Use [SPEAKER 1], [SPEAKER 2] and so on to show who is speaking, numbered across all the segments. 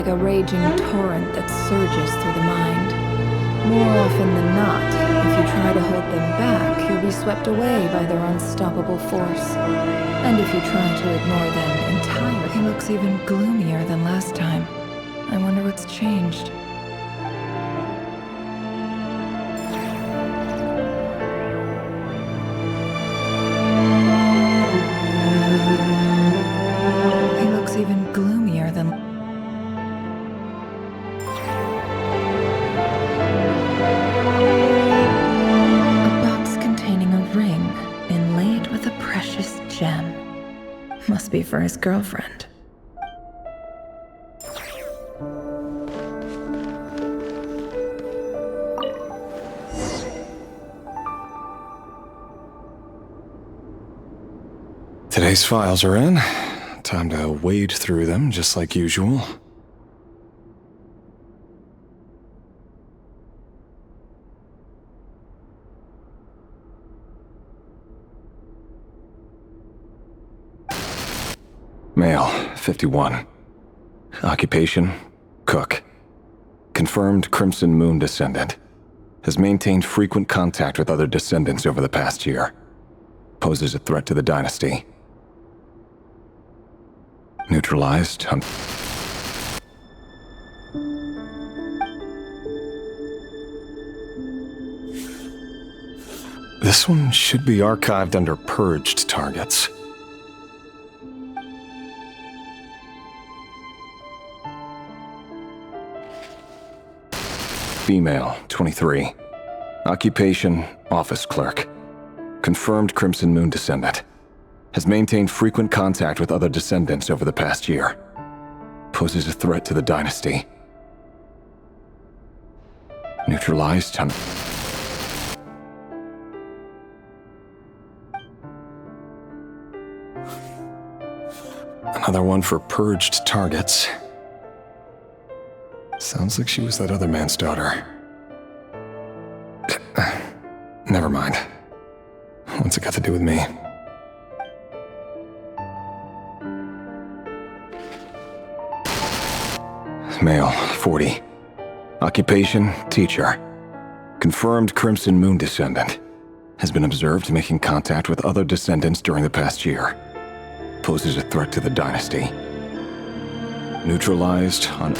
[SPEAKER 1] like a raging torrent that surges through the mind. More often than not, if you try to hold them back, you'll be swept away by their unstoppable force. And if you try to ignore them entirely, he looks even gloomier than last time. I wonder what's changed. He looks even gloomier than... A box containing a ring inlaid with a precious gem. Must be for his girlfriend.
[SPEAKER 2] Today's files are in. Time to wade through them, just like usual. Male, 51. Occupation, cook. Confirmed Crimson Moon descendant. Has maintained frequent contact with other descendants over the past year. Poses a threat to the dynasty. Neutralized. This one should be archived under purged targets. Female, 23. Occupation, office clerk. Confirmed Crimson Moon descendant. Has maintained frequent contact with other descendants over the past year. Poses a threat to the dynasty. Neutralized. Another one for purged targets. Sounds like she was that other man's daughter. Never mind. What's it got to do with me? Male, 40. Occupation, teacher. Confirmed Crimson Moon descendant. Has been observed making contact with other descendants during the past year. Poses a threat to the dynasty. Neutralized on...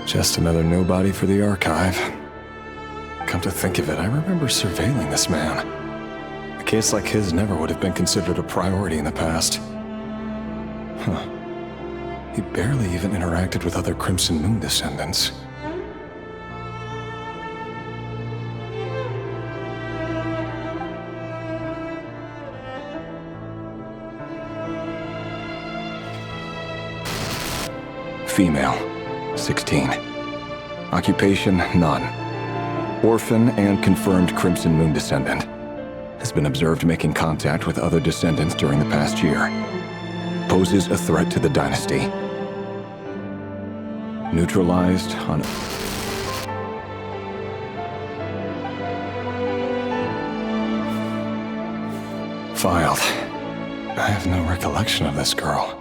[SPEAKER 2] Just another nobody for the archive. Come to think of it, I remember surveilling this man. A case like his never would have been considered a priority in the past. Huh. He barely even interacted with other Crimson Moon descendants. Female, 16. Occupation, none. Orphan and confirmed Crimson Moon descendant. Has been observed making contact with other descendants during the past year. Poses a threat to the dynasty. Neutralized on... Filed. I have no recollection of this girl.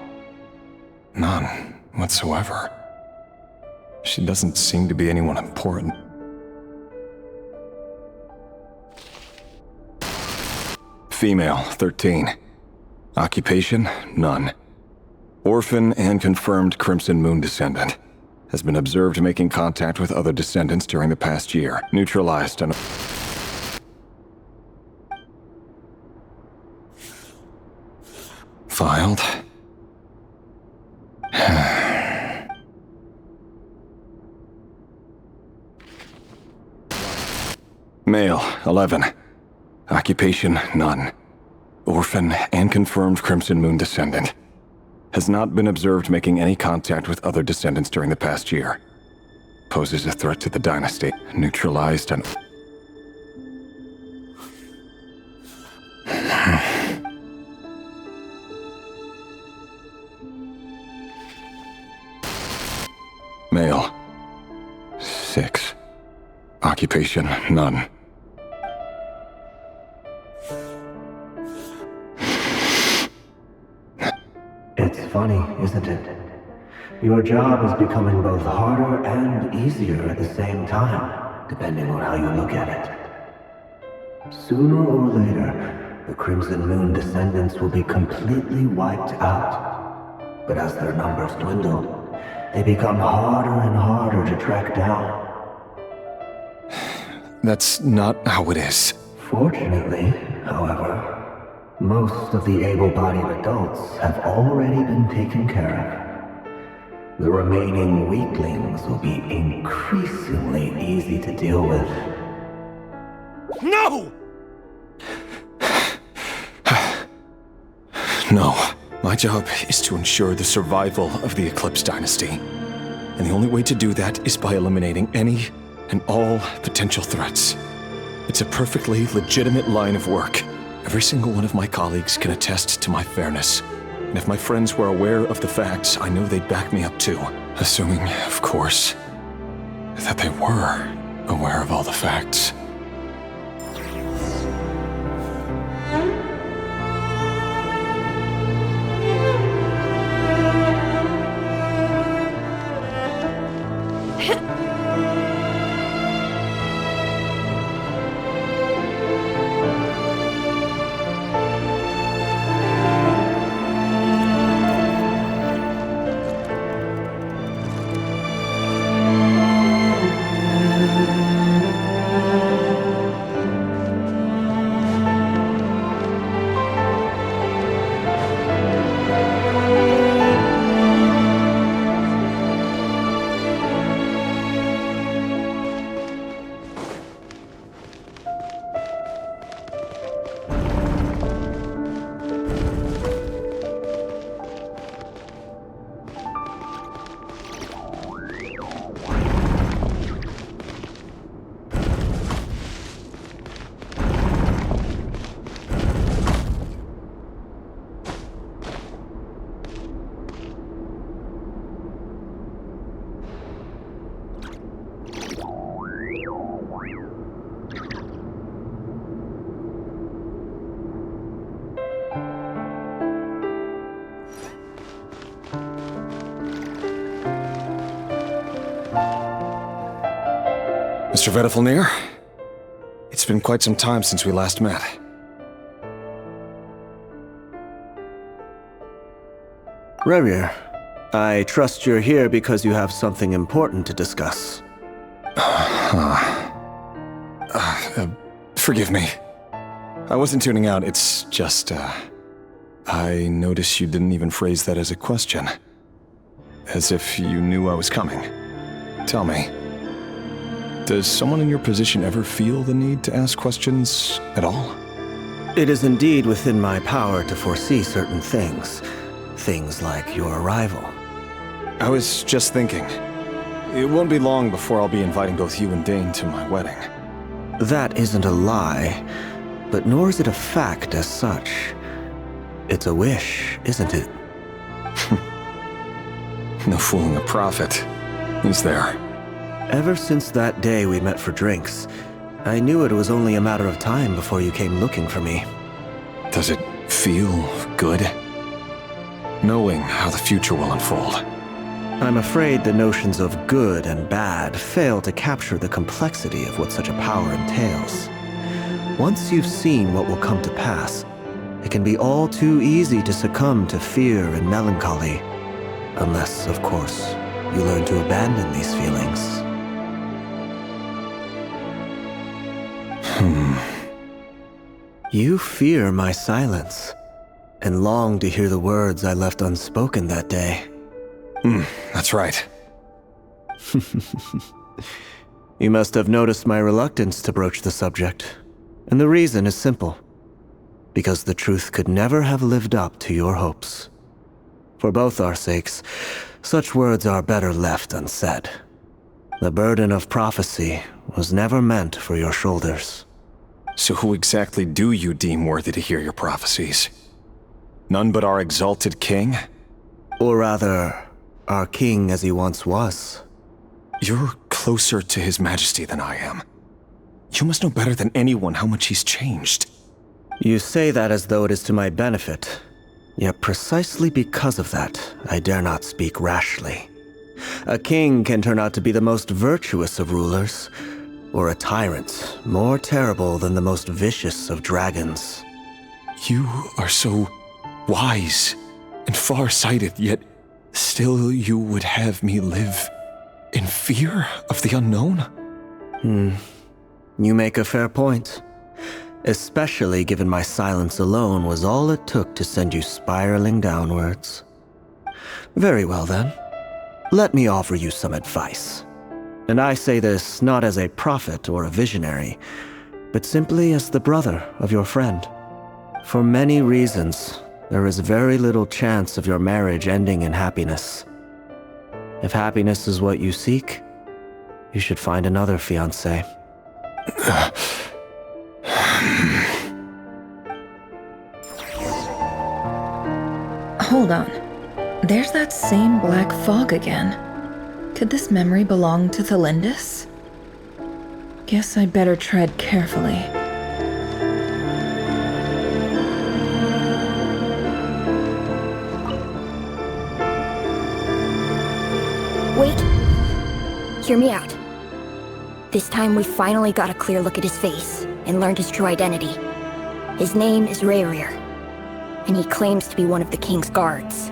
[SPEAKER 2] None whatsoever. She doesn't seem to be anyone important. Female, 13. Occupation, none. Orphan and confirmed Crimson Moon descendant. Has been observed making contact with other descendants during the past year. Neutralized on... Filed. Male, 11. Occupation, none. Orphan and confirmed Crimson Moon descendant. Has not been observed making any contact with other descendants during the past year. Poses a threat to the dynasty. Neutralized on... Male, 6. Occupation, none.
[SPEAKER 3] It's funny, isn't it? Your job is becoming both harder and easier at the same time, depending on how you look at it. Sooner or later, the Crimson Moon descendants will be completely wiped out. But as their numbers dwindle, they become harder and harder to track down.
[SPEAKER 2] That's not how it is.
[SPEAKER 3] Fortunately, however, most of the able-bodied adults have already been taken care of. The remaining weaklings will be increasingly easy to deal with.
[SPEAKER 2] No! No. My job is to ensure the survival of the Eclipse Dynasty. And the only way to do that is by eliminating any and all potential threats. It's a perfectly legitimate line of work. Every single one of my colleagues can attest to my fairness. And if my friends were aware of the facts, I know they'd back me up too. Assuming, of course, that they were aware of all the facts. Mr. Vedifalnir, it's been quite some time since we last met.
[SPEAKER 3] Rerir, I trust you're here because you have something important to discuss.
[SPEAKER 2] Forgive me. I wasn't tuning out, it's just, I noticed you didn't even phrase that as a question. As if you knew I was coming. Tell me, does someone in your position ever feel the need to ask questions at all?
[SPEAKER 3] It is indeed within my power to foresee certain things. Things like your arrival.
[SPEAKER 2] I was just thinking. It won't be long before I'll be inviting both you and Dane to my wedding.
[SPEAKER 3] That isn't a lie, but nor is it a fact as such. It's a wish, isn't it?
[SPEAKER 2] No fooling a prophet, is there?
[SPEAKER 3] Ever since that day we met for drinks, I knew it was only a matter of time before you came looking for me.
[SPEAKER 2] Does it feel good? Knowing how the future will unfold.
[SPEAKER 3] I'm afraid the notions of good and bad fail to capture the complexity of what such a power entails. Once you've seen what will come to pass, it can be all too easy to succumb to fear and melancholy. Unless, of course, you learn to abandon these feelings. You fear my silence, and long to hear the words I left unspoken that day.
[SPEAKER 2] That's right.
[SPEAKER 3] You must have noticed my reluctance to broach the subject, and the reason is simple. Because the truth could never have lived up to your hopes. For both our sakes, such words are better left unsaid. The burden of prophecy was never meant for your shoulders.
[SPEAKER 2] So who exactly do you deem worthy to hear your prophecies? None but our exalted king?
[SPEAKER 3] Or rather, our king as he once was.
[SPEAKER 2] You're closer to his majesty than I am. You must know better than anyone how much he's changed.
[SPEAKER 3] You say that as though it is to my benefit. Yet precisely because of that, I dare not speak rashly. A king can turn out to be the most virtuous of rulers, or a tyrant more terrible than the most vicious of dragons.
[SPEAKER 2] You are so wise and far-sighted, yet still you would have me live in fear of the unknown?
[SPEAKER 3] You make a fair point. Especially given my silence alone was all it took to send you spiraling downwards. Very well then. Let me offer you some advice. And I say this not as a prophet or a visionary, but simply as the brother of your friend. For many reasons, there is very little chance of your marriage ending in happiness. If happiness is what you seek, you should find another fiancé.
[SPEAKER 1] Hold on. There's that same black fog again. Could this memory belong to Thelindis? Guess I'd better tread carefully.
[SPEAKER 4] Wait. Hear me out. This time we finally got a clear look at his face and learned his true identity. His name is Rayrir, and he claims to be one of the king's guards.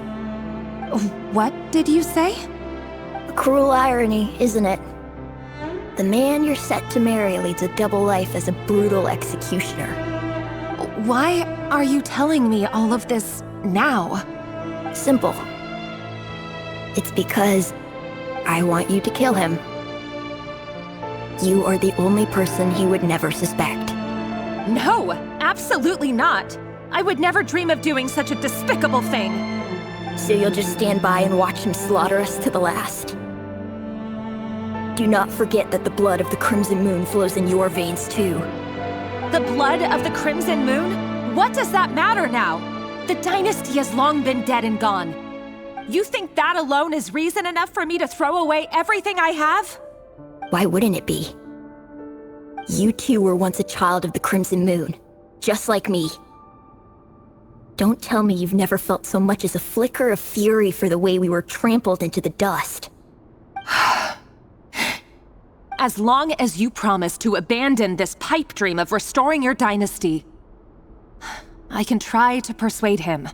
[SPEAKER 5] What did you say?
[SPEAKER 4] A cruel irony, isn't it? The man you're set to marry leads a double life as a brutal executioner.
[SPEAKER 5] Why are you telling me all of this now?
[SPEAKER 4] Simple. It's because I want you to kill him. You are the only person he would never suspect.
[SPEAKER 5] No, absolutely not. I would never dream of doing such a despicable thing.
[SPEAKER 4] So you'll just stand by and watch him slaughter us to the last? Do not forget that the blood of the Crimson Moon flows in your veins too.
[SPEAKER 5] The blood of the Crimson Moon? What does that matter now? The dynasty has long been dead and gone. You think that alone is reason enough for me to throw away everything I have?
[SPEAKER 4] Why wouldn't it be? You two were once a child of the Crimson Moon, just like me. Don't tell me you've never felt so much as a flicker of fury for the way we were trampled into the dust.
[SPEAKER 5] As long as you promise to abandon this pipe dream of restoring your dynasty, I can try to persuade him.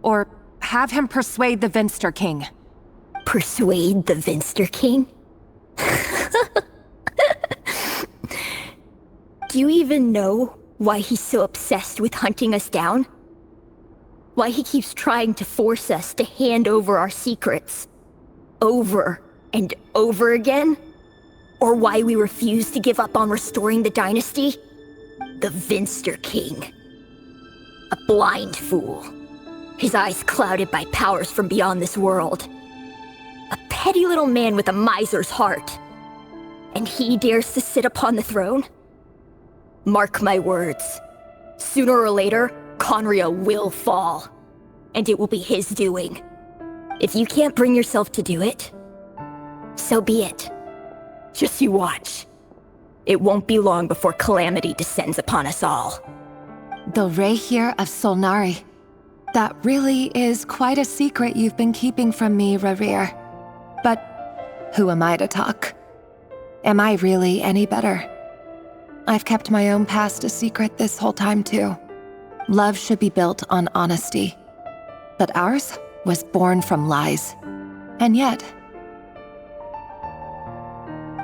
[SPEAKER 5] Or have him persuade the Vinster King.
[SPEAKER 4] Persuade the Vinster King? Do you even know why he's so obsessed with hunting us down? Why he keeps trying to force us to hand over our secrets? Over and over again? Or why we refuse to give up on restoring the dynasty? The Vinster King. A blind fool. His eyes clouded by powers from beyond this world. A petty little man with a miser's heart. And he dares to sit upon the throne? Mark my words. Sooner or later, Conria will fall. And it will be his doing. If you can't bring yourself to do it, so be it. Just you watch. It won't be long before calamity descends upon us all.
[SPEAKER 5] The Rayrir of Solnari. That really is quite a secret you've been keeping from me, Rayrir. But who am I to talk? Am I really any better? I've kept my own past a secret this whole time too. Love should be built on honesty. But ours was born from lies. And yet,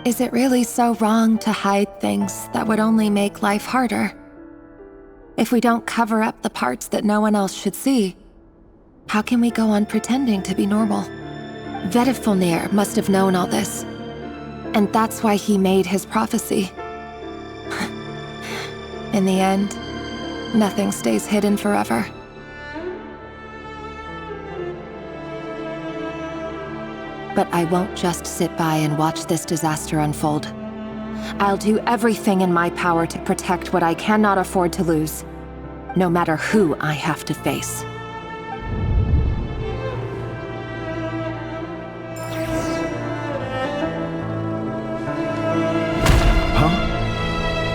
[SPEAKER 5] is it really so wrong to hide things that would only make life harder? If we don't cover up the parts that no one else should see, how can we go on pretending to be normal? Vedifulnir must have known all this. And that's why he made his prophecy. In the end, nothing stays hidden forever. But I won't just sit by and watch this disaster unfold. I'll do everything in my power to protect what I cannot afford to lose, no matter who I have to face.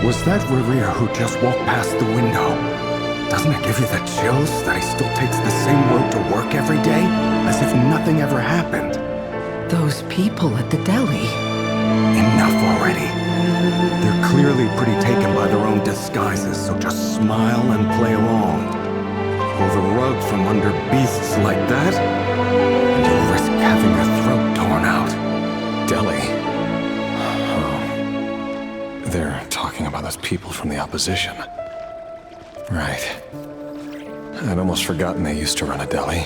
[SPEAKER 6] Was that Rayrir who just walked past the window? Doesn't it give you the chills that he still takes the same every day, as if nothing ever happened.
[SPEAKER 7] Those people at the deli.
[SPEAKER 6] Enough already. They're clearly pretty taken by their own disguises, so just smile and play along. Pull the rug from under beasts like that, and you'll risk having your throat torn out.
[SPEAKER 2] Delhi. Oh. They're talking about those people from the opposition. Right. I'd almost forgotten they used to run a deli.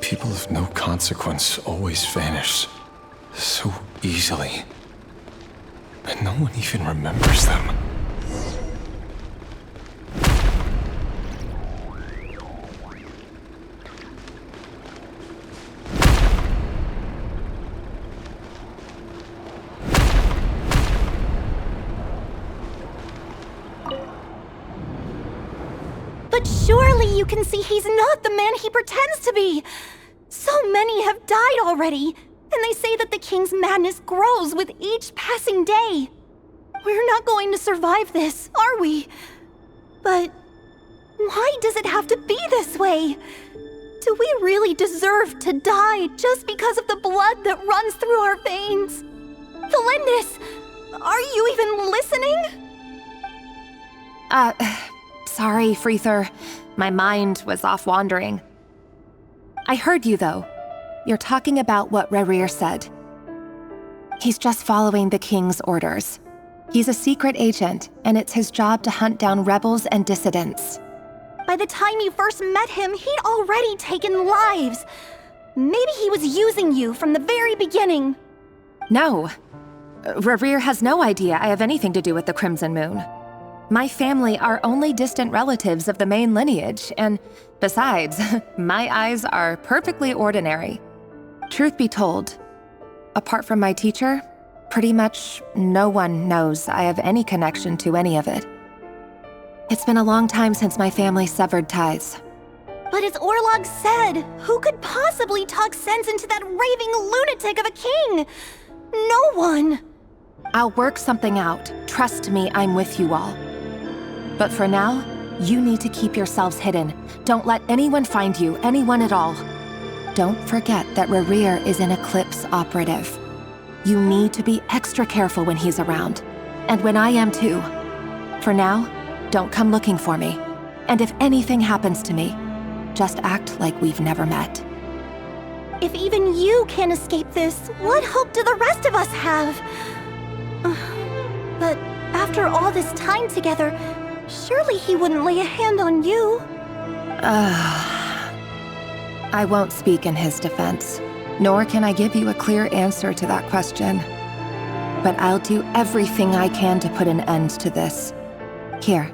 [SPEAKER 2] People of no consequence always vanish so easily. And no one even remembers them.
[SPEAKER 4] But surely you can see he's not the man he pretends to be! So many have died already, and they say that the king's madness grows with each passing day. We're not going to survive this, are we? But why does it have to be this way? Do we really deserve to die just because of the blood that runs through our veins? Felindis, are you even listening?
[SPEAKER 5] Sorry, Freether. My mind was off wandering. I heard you, though. You're talking about what Rerir said. He's just following the king's orders. He's a secret agent, and it's his job to hunt down rebels and dissidents.
[SPEAKER 4] By the time you first met him, he'd already taken lives. Maybe he was using you from the very beginning.
[SPEAKER 5] No. Rerir has no idea I have anything to do with the Crimson Moon. My family are only distant relatives of the main lineage, and besides, my eyes are perfectly ordinary. Truth be told, apart from my teacher, pretty much no one knows I have any connection to any of it. It's been a long time since my family severed ties.
[SPEAKER 4] But as Orlog said, who could possibly talk sense into that raving lunatic of a king? No one.
[SPEAKER 5] I'll work something out. Trust me, I'm with you all. But for now, you need to keep yourselves hidden. Don't let anyone find you, anyone at all. Don't forget that Rerir is an Eclipse operative. You need to be extra careful when he's around. And when I am too. For now, don't come looking for me. And if anything happens to me, just act like we've never met.
[SPEAKER 4] If even you can't escape this, what hope do the rest of us have? But after all this time together, surely he wouldn't lay a hand on you.
[SPEAKER 5] I won't speak in his defense, nor can I give you a clear answer to that question. But I'll do everything I can to put an end to this. Here,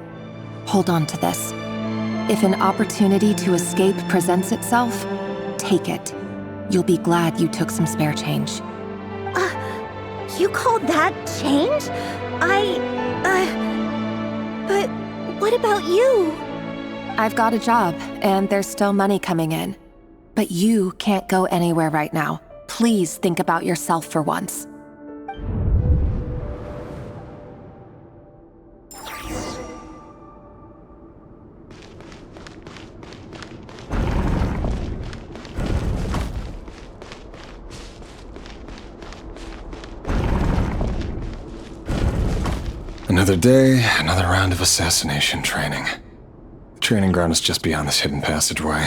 [SPEAKER 5] hold on to this. If an opportunity to escape presents itself, take it. You'll be glad you took some spare change.
[SPEAKER 4] You call that change? But what about you?
[SPEAKER 5] I've got a job, and there's still money coming in. But you can't go anywhere right now. Please think about yourself for once.
[SPEAKER 2] Another day, another round of assassination training. The training ground is just beyond this hidden passageway.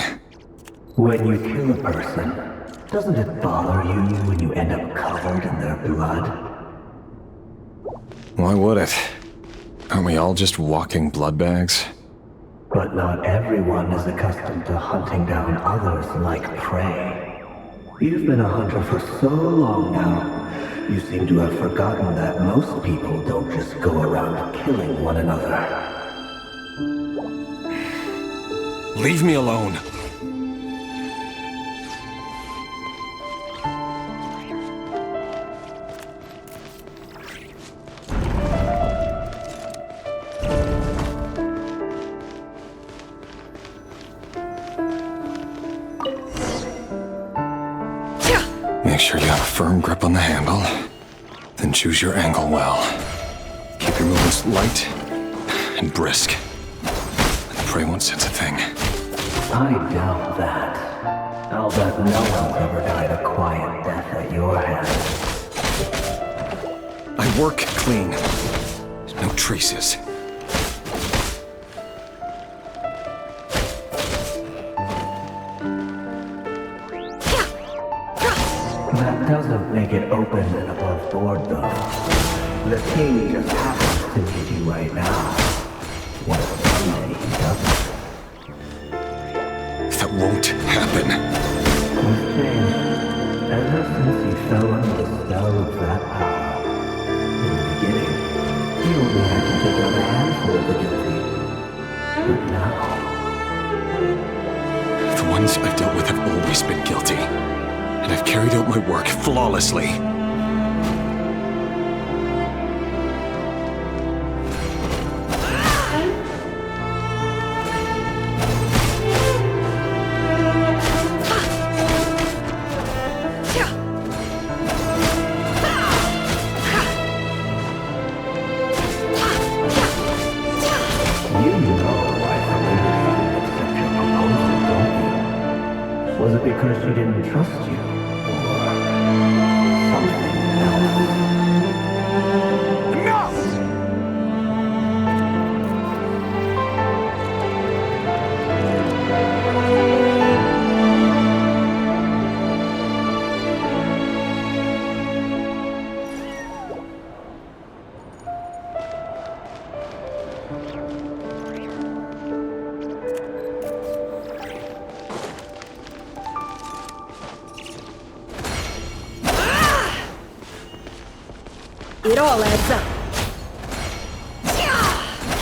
[SPEAKER 3] When you kill a person, doesn't it bother you when you end up covered in their blood?
[SPEAKER 2] Why would it? Aren't we all just walking blood bags?
[SPEAKER 3] But not everyone is accustomed to hunting down others like prey. You've been a hunter for so long now, you seem to have forgotten that most people don't just go around killing one another.
[SPEAKER 2] Leave me alone. Make sure you have a firm grip on the handle, then choose your angle well. Keep your movements light and brisk. And the prey won't sense a thing.
[SPEAKER 3] I doubt that. I'll bet no one's ever died a quiet death at your hands.
[SPEAKER 2] I work clean. There's no traces.
[SPEAKER 3] That doesn't make it open and above board, though. The king just happens to need you right now. What if someday he doesn't?
[SPEAKER 2] That won't happen.
[SPEAKER 3] He's changed. Ever since he fell under the spell of that power. In the beginning, he only had to take out a handful of the guilty. But now...
[SPEAKER 2] The ones I've dealt with have always been guilty. And I've carried out my work flawlessly.
[SPEAKER 3] Was it because she didn't trust you? Or something else?
[SPEAKER 2] Enough!
[SPEAKER 7] It all adds up.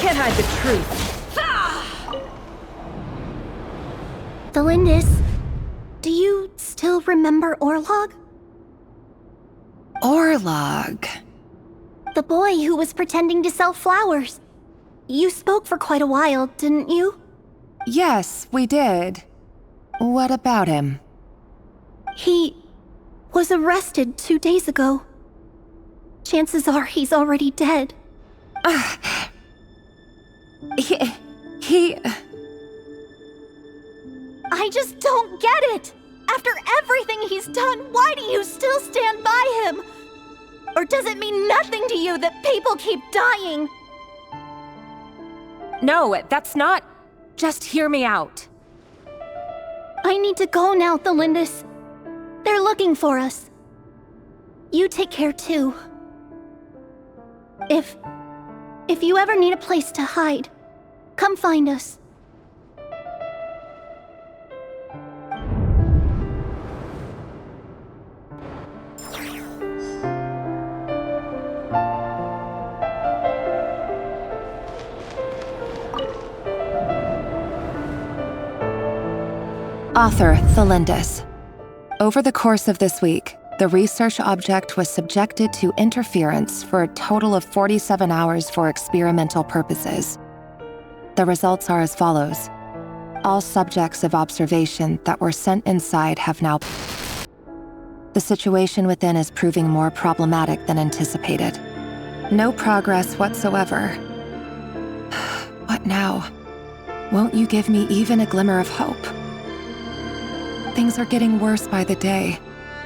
[SPEAKER 7] Can't hide the truth.
[SPEAKER 4] Delindis, do you still remember Orlog?
[SPEAKER 5] Orlog.
[SPEAKER 4] The boy who was pretending to sell flowers. You spoke for quite a while, didn't you?
[SPEAKER 5] Yes, we did. What about him?
[SPEAKER 4] He was arrested 2 days ago. Chances are he's already dead.
[SPEAKER 5] He...
[SPEAKER 4] I just don't get it! After everything he's done, why do you still stand by him? Or does it mean nothing to you that people keep dying?
[SPEAKER 5] No, that's not... Just hear me out.
[SPEAKER 4] I need to go now, Thelindis. They're looking for us. You take care too. If you ever need a place to hide, come find us.
[SPEAKER 5] Author Thelindis. Over the course of this week, the research object was subjected to interference for a total of 47 hours for experimental purposes. The results are as follows. All subjects of observation that were sent inside have now... The situation within is proving more problematic than anticipated. No progress whatsoever. What now? Won't you give me even a glimmer of hope? Things are getting worse by the day.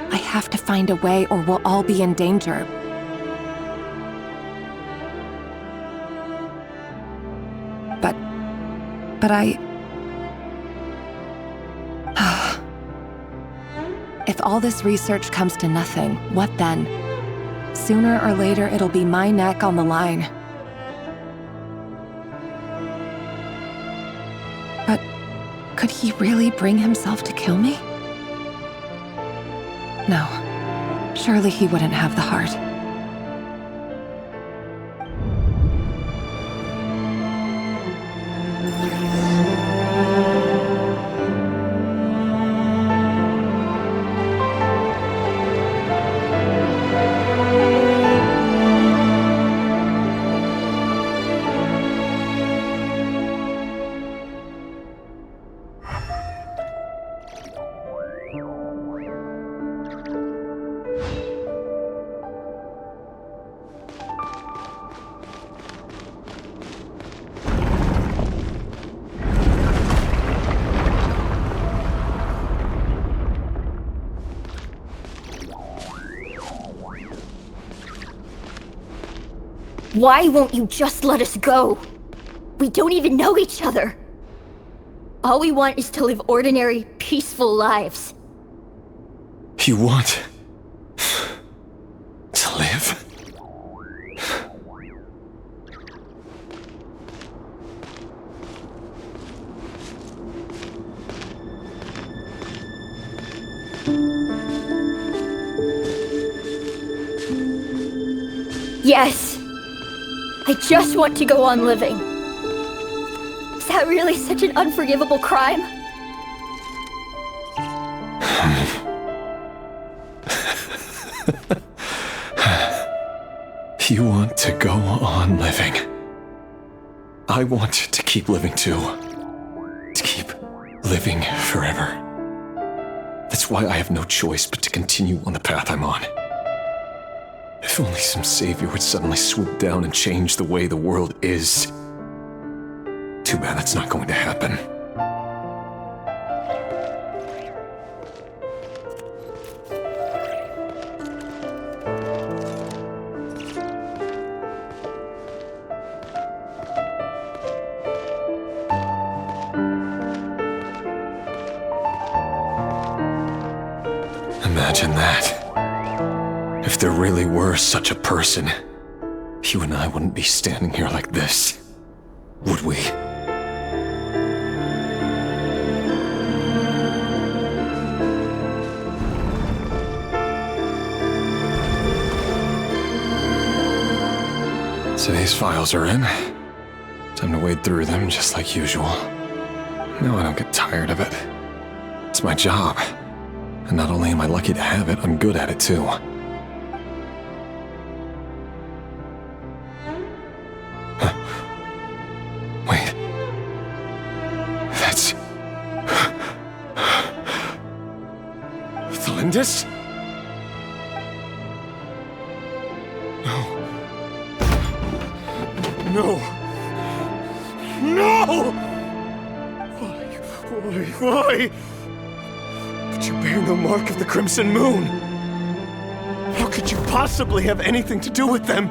[SPEAKER 5] I have to find a way or we'll all be in danger. But I... If all this research comes to nothing, what then? Sooner or later, it'll be my neck on the line. But could he really bring himself to kill me? No, surely he wouldn't have the heart.
[SPEAKER 4] Why won't you just let us go? We don't even know each other. All we want is to live ordinary, peaceful lives.
[SPEAKER 2] You want to live?
[SPEAKER 4] Yes. I just want to go on living. Is that really such an unforgivable crime?
[SPEAKER 2] You want to go on living. I want to keep living too. To keep living forever. That's why I have no choice but to continue on the path I'm on. If only some savior would suddenly swoop down and change the way the world is. Too bad that's not going to happen. Imagine that. If there really were such a person, you and I wouldn't be standing here like this, would we? Today's files are in. Time to wade through them just like usual. No, I don't get tired of it. It's my job. And not only am I lucky to have it, I'm good at it too. Wait. That's... Thalindis? No. No! Why? But you bear no mark of the Crimson Moon. How could you possibly have anything to do with them?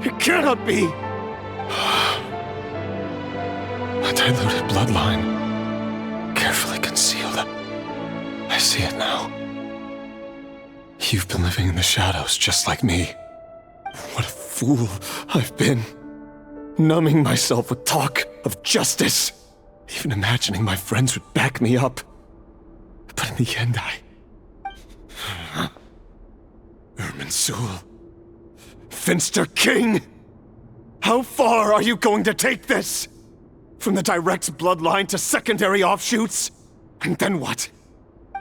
[SPEAKER 2] It cannot be! A diluted bloodline. Carefully concealed. I see it now. You've been living in the shadows just like me. What a fool I've been. Numbing myself with talk of justice. Even imagining my friends would back me up. But in the end, Irminsul. Finster King! How far are you going to take this? From the direct bloodline to secondary offshoots? And then what?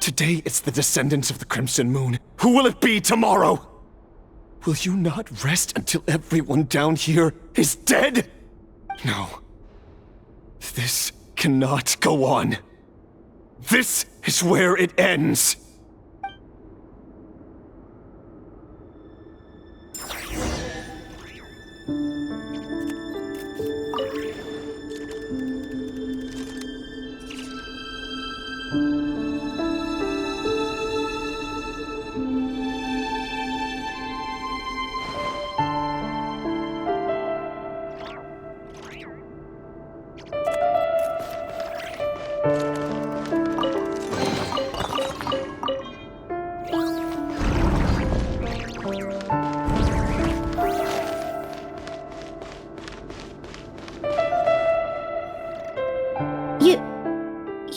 [SPEAKER 2] Today it's the descendants of the Crimson Moon. Who will it be tomorrow? Will you not rest until everyone down here is dead? No. This cannot go on. This is where it ends.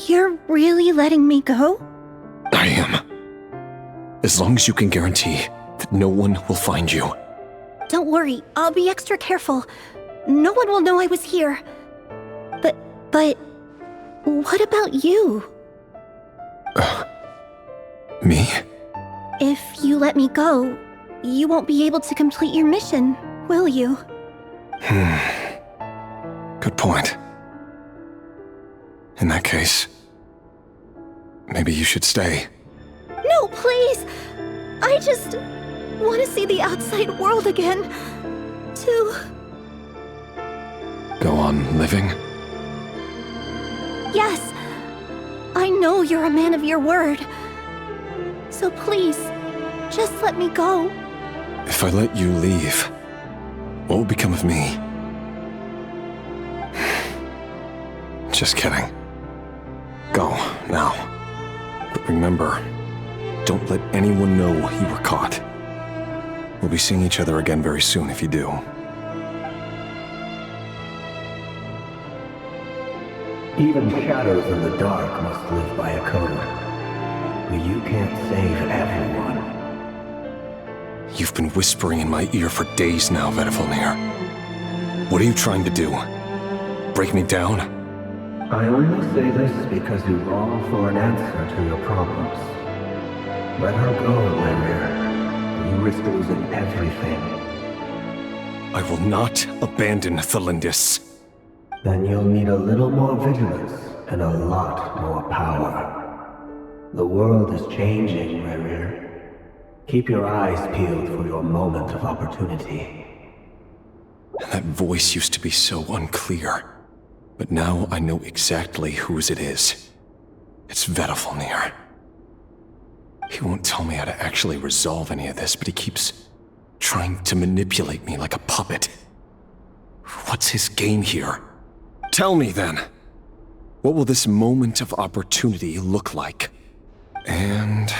[SPEAKER 4] You're really letting me go?
[SPEAKER 2] I am. As long as you can guarantee that no one will find you.
[SPEAKER 4] Don't worry, I'll be extra careful. No one will know I was here. But... what about you?
[SPEAKER 2] Me?
[SPEAKER 4] If you let me go, you won't be able to complete your mission, will you?
[SPEAKER 2] Good point. In that case, maybe you should stay.
[SPEAKER 4] No, please! I just want to see the outside world again. To...
[SPEAKER 2] Go on living?
[SPEAKER 4] Yes. I know you're a man of your word. So please, just let me go.
[SPEAKER 2] If I let you leave, What will become of me? Just kidding. Go, now. But remember, don't let anyone know you were caught. We'll be seeing each other again very soon if you do.
[SPEAKER 3] Even shadows in the dark must live by a code. But you can't save everyone.
[SPEAKER 2] You've been whispering in my ear for days now, Vedifalnir. What are you trying to do? Break me down?
[SPEAKER 3] I only say this because you long for an answer to your problems. Let her go, Lemuel. You risk losing everything.
[SPEAKER 2] I will not abandon Thalindis.
[SPEAKER 3] Then you'll need a little more vigilance and a lot more power. The world is changing, Rerir. Keep your eyes peeled for your moment of opportunity.
[SPEAKER 2] And that voice used to be so unclear. But now I know exactly whose it is. It's Vedifalnir. He won't tell me how to actually resolve any of this, but he keeps trying to manipulate me like a puppet. What's his game here? Tell me then. What will this moment of opportunity look like? And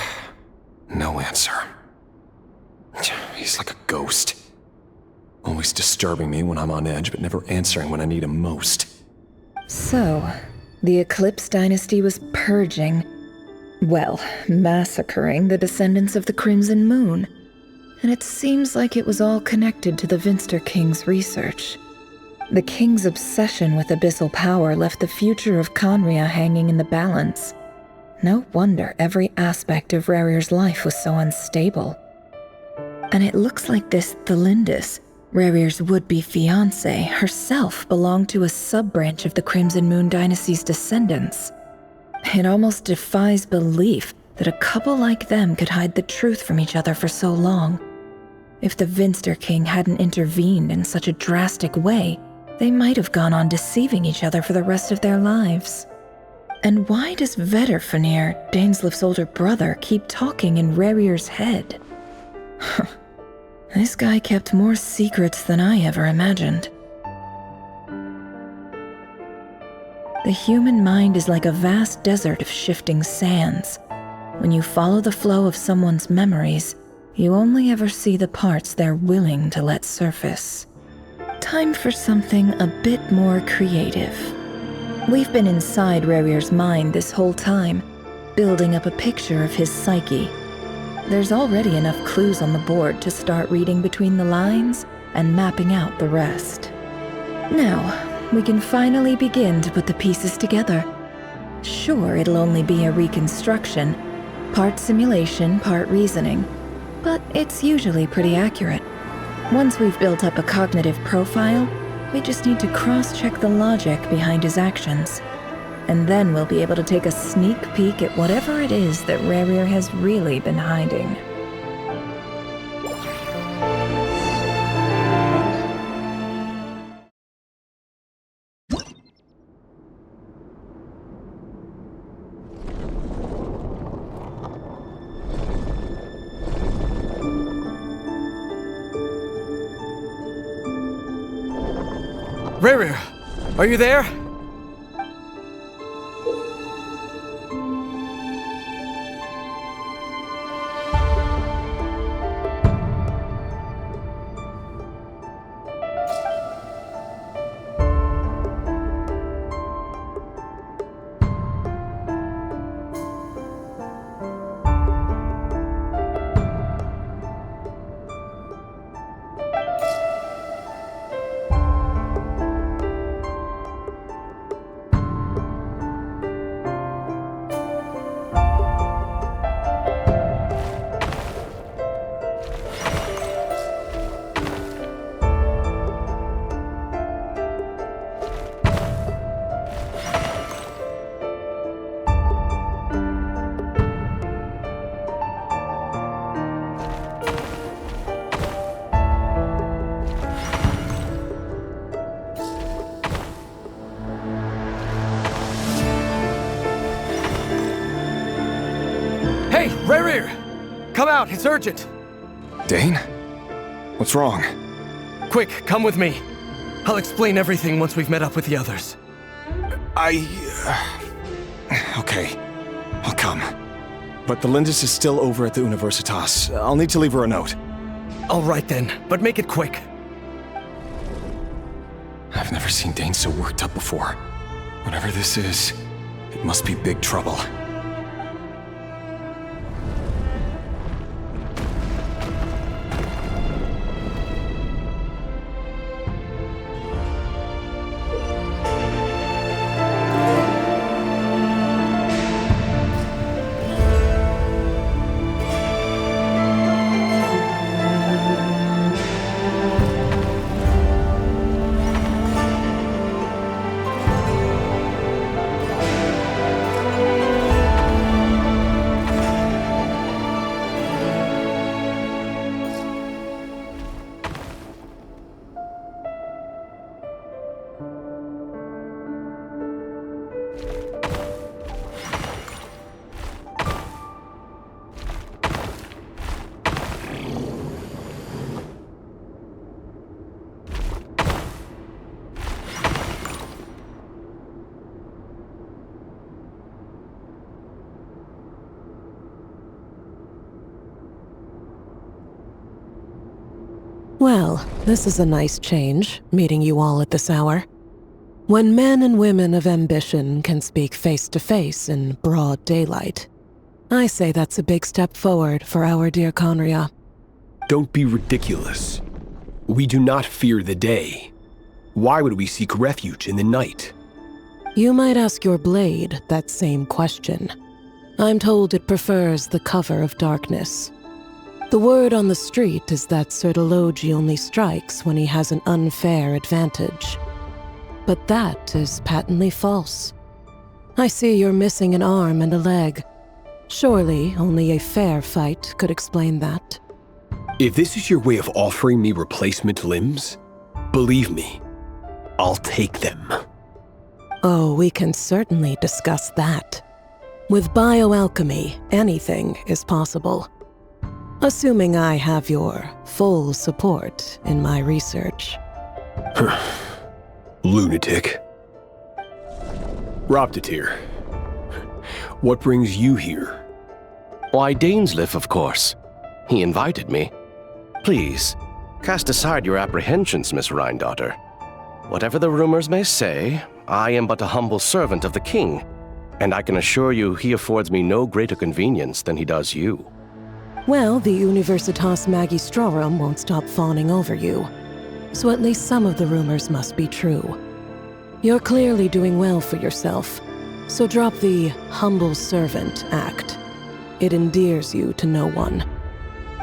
[SPEAKER 2] no answer. He's like a ghost. Always disturbing me when I'm on edge, but never answering when I need him most.
[SPEAKER 1] So, the Eclipse Dynasty was purging, well, massacring the descendants of the Crimson Moon. And it seems like it was all connected to the Vinster King's research. The King's obsession with abyssal power left the future of Conria hanging in the balance. No wonder every aspect of Rerir's life was so unstable. And it looks like this Thalindis, Rerir's would-be fiancée, herself belonged to a sub-branch of the Crimson Moon Dynasty's descendants. It almost defies belief that a couple like them could hide the truth from each other for so long. If the Vinster King hadn't intervened in such a drastic way, they might have gone on deceiving each other for the rest of their lives. And why does Vedifalnir, Daneslif's older brother, keep talking in Rerir's head? This guy kept more secrets than I ever imagined. The human mind is like a vast desert of shifting sands. When you follow the flow of someone's memories, you only ever see the parts they're willing to let surface. Time for something a bit more creative. We've been inside Rerir's mind this whole time, building up a picture of his psyche. There's already enough clues on the board to start reading between the lines and mapping out the rest. Now, we can finally begin to put the pieces together. Sure, it'll only be a reconstruction, part simulation, part reasoning, but it's usually pretty accurate. Once we've built up a cognitive profile, we just need to cross-check the logic behind his actions. And then we'll be able to take a sneak peek at whatever it is that Rerir has really been hiding.
[SPEAKER 8] Rerir, are you there? Hey, Rerir! Come out, it's urgent!
[SPEAKER 2] Dane? What's wrong?
[SPEAKER 8] Quick, come with me. I'll explain everything once we've met up with the others.
[SPEAKER 2] Okay, I'll come. But the Lindis is still over at the Universitas. I'll need to leave her a note.
[SPEAKER 8] All right then, but make it quick.
[SPEAKER 2] I've never seen Dane so worked up before. Whatever this is, it must be big trouble.
[SPEAKER 9] Well, this is a nice change, meeting you all at this hour. When men and women of ambition can speak face to face in broad daylight, I say that's a big step forward for our dear Conria.
[SPEAKER 10] Don't be ridiculous. We do not fear the day. Why would we seek refuge in the night?
[SPEAKER 9] You might ask your blade that same question. I'm told it prefers the cover of darkness. The word on the street is that Sir Delogi only strikes when he has an unfair advantage. But that is patently false. I see you're missing an arm and a leg. Surely only a fair fight could explain that.
[SPEAKER 10] If this is your way of offering me replacement limbs, believe me, I'll take them.
[SPEAKER 9] Oh, we can certainly discuss that. With bioalchemy, anything is possible. Assuming I have your full support in my research.
[SPEAKER 10] Lunatic. Roptatir, what brings you here?
[SPEAKER 11] Why, Dainsleif, of course. He invited me. Please, cast aside your apprehensions, Miss Rhine-daughter. Whatever the rumors may say, I am but a humble servant of the king, and I can assure you he affords me no greater convenience than he does you.
[SPEAKER 9] Well, the Universitas Magistrorum won't stop fawning over you, so at least some of the rumors must be true. You're clearly doing well for yourself, so drop the humble servant act. It endears you to no one.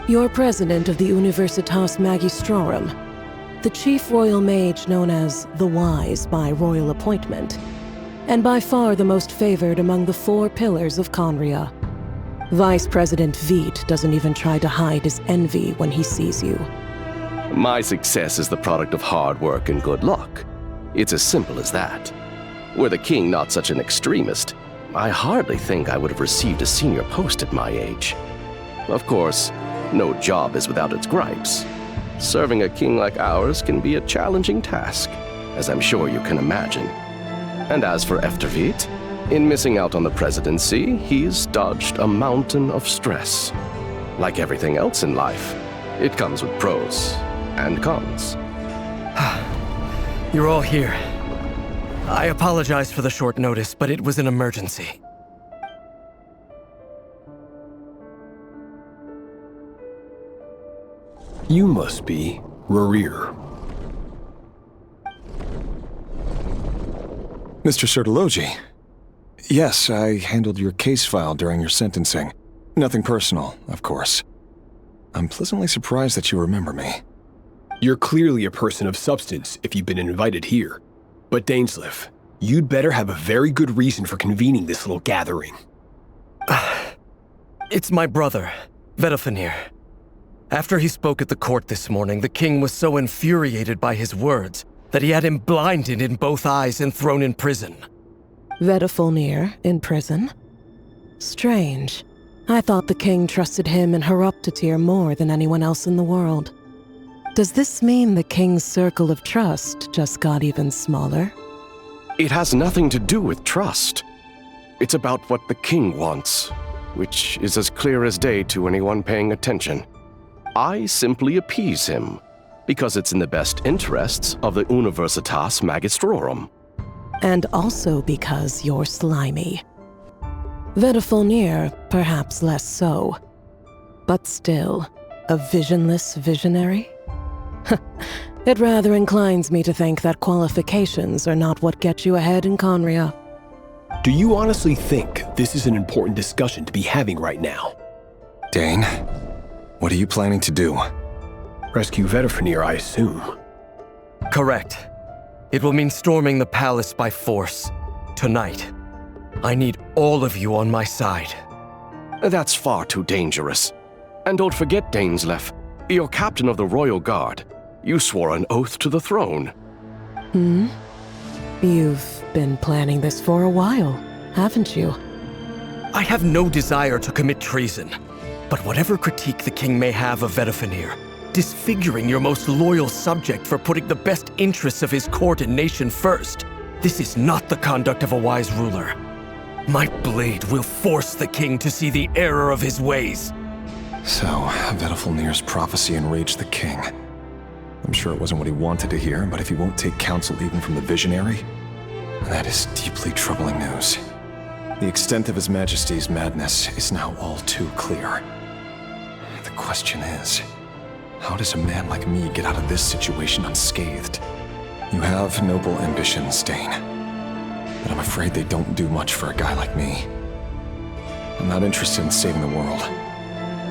[SPEAKER 9] You're president of the Universitas Magistrorum, the chief royal mage known as the Wise by royal appointment, and by far the most favored among the 4 pillars of Conria. Vice President Veit doesn't even try to hide his envy when he sees you.
[SPEAKER 11] My success is the product of hard work and good luck. It's as simple as that. Were the king not such an extremist, I hardly think I would have received a senior post at my age. Of course, no job is without its gripes. Serving a king like ours can be a challenging task, as I'm sure you can imagine. And as for Efterveit, in missing out on the presidency, he's dodged a mountain of stress. Like everything else in life, it comes with pros and cons.
[SPEAKER 8] You're all here. I apologize for the short notice, but it was an emergency.
[SPEAKER 10] You must be Rerir.
[SPEAKER 2] Mr. Sir Delogi. Yes, I handled your case file during your sentencing. Nothing personal, of course. I'm pleasantly surprised that you remember me.
[SPEAKER 10] You're clearly a person of substance if you've been invited here. But Dainsleif, you'd better have a very good reason for convening this little gathering.
[SPEAKER 8] It's my brother, Vedofenir. After he spoke at the court this morning, the king was so infuriated by his words that he had him blinded in both eyes and thrown in prison.
[SPEAKER 9] Vedofenir in prison? Strange. I thought the king trusted him and Horoptatir more than anyone else in the world. Does this mean the king's circle of trust just got even smaller?
[SPEAKER 11] It has nothing to do with trust. It's about what the king wants, which is as clear as day to anyone paying attention. I simply appease him, because it's in the best interests of the Universitas Magistrorum.
[SPEAKER 9] And also because you're slimy. Vedafilnir, perhaps less so. But still, a visionless visionary? It rather inclines me to think that qualifications are not what get you ahead in Conria.
[SPEAKER 10] Do you honestly think this is an important discussion to be having right now?
[SPEAKER 2] Dane, what are you planning to do?
[SPEAKER 10] Rescue Vedafilnir, I assume.
[SPEAKER 8] Correct. It will mean storming the palace by force. Tonight. I need all of you on my side.
[SPEAKER 11] That's far too dangerous. And don't forget, Dainsleif, you're captain of the Royal Guard. You swore an oath to the throne.
[SPEAKER 9] You've been planning this for a while, haven't you?
[SPEAKER 8] I have no desire to commit treason. But whatever critique the king may have of Vedafilnir, disfiguring your most loyal subject for putting the best interests of his court and nation first, this is not the conduct of a wise ruler. My blade will force the king to see the error of his ways.
[SPEAKER 2] So, Vedafilnir's prophecy enraged the king. I'm sure it wasn't what he wanted to hear, but if he won't take counsel even from the visionary, that is deeply troubling news. The extent of His Majesty's madness is now all too clear. The question is, how does a man like me get out of this situation unscathed? You have noble ambitions, Dane, but I'm afraid they don't do much for a guy like me. I'm not interested in saving the world.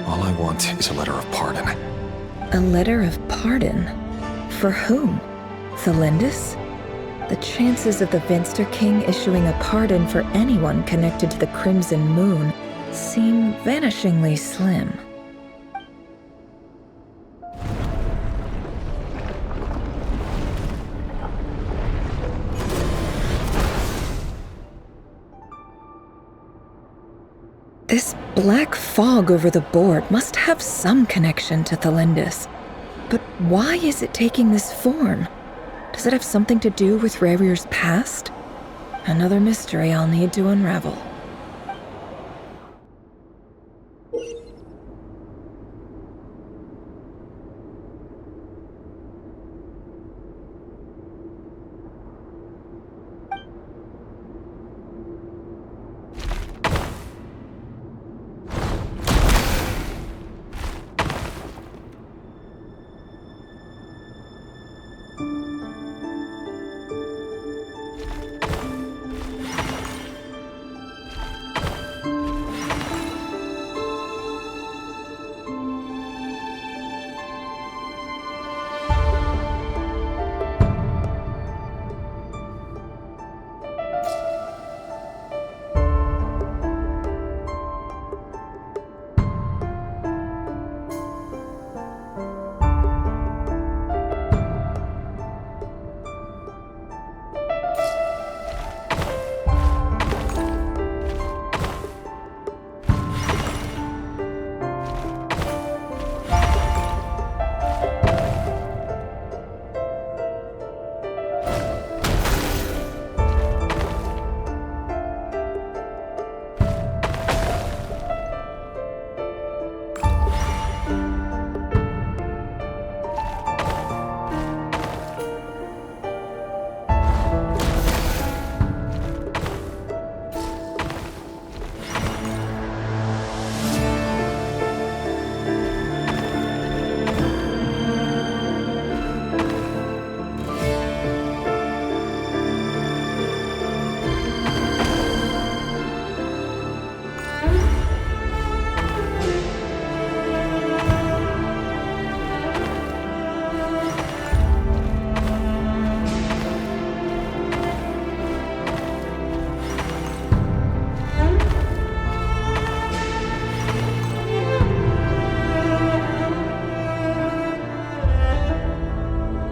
[SPEAKER 2] All I want is a letter of pardon.
[SPEAKER 1] A letter of pardon? For whom? Thelindis? The chances of the Venster King issuing a pardon for anyone connected to the Crimson Moon seem vanishingly slim. This black fog over the board must have some connection to Thelindis. But why is it taking this form? Does it have something to do with Rerir's past? Another mystery I'll need to unravel.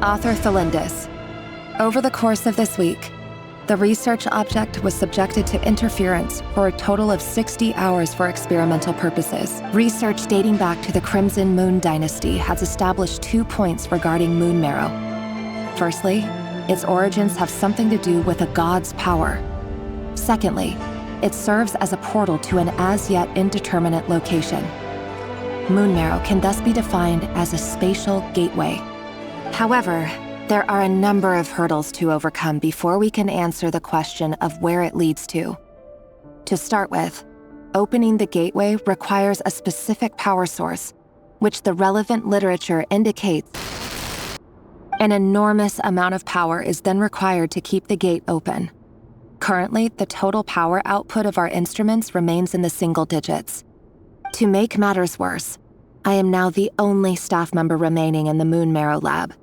[SPEAKER 5] Author Thelindis. Over the course of this week, The research object was subjected to interference for a total of 60 hours for experimental purposes. Research dating back to the Crimson Moon Dynasty has established 2 points regarding moon marrow. Firstly, its origins have something to do with a god's power. Secondly, it serves as a portal to an as-yet indeterminate location. Moon marrow can thus be defined as a spatial gateway. However, there are a number of hurdles to overcome before we can answer the question of where it leads to. To start with, opening the gateway requires a specific power source, which the relevant literature indicates. An enormous amount of power is then required to keep the gate open. Currently, the total power output of our instruments remains in the single digits. To make matters worse, I am now the only staff member remaining in the Moon Marrow lab.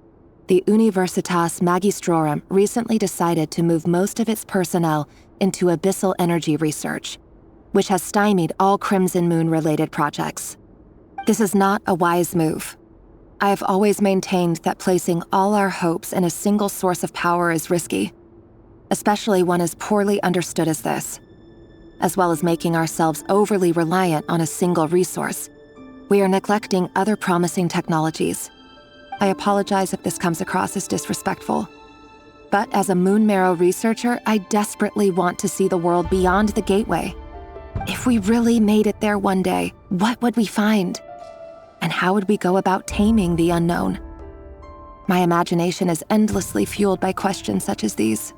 [SPEAKER 5] The Universitas Magistrorum recently decided to move most of its personnel into abyssal energy research, which has stymied all Crimson Moon-related projects. This is not a wise move. I have always maintained that placing all our hopes in a single source of power is risky, especially one as poorly understood as this. As well as making ourselves overly reliant on a single resource, we are neglecting other promising technologies. I apologize if this comes across as disrespectful. But as a Moon Marrow researcher, I desperately want to see the world beyond the gateway. If we really made it there one day, what would we find? And how would we go about taming the unknown? My imagination is endlessly fueled by questions such as these.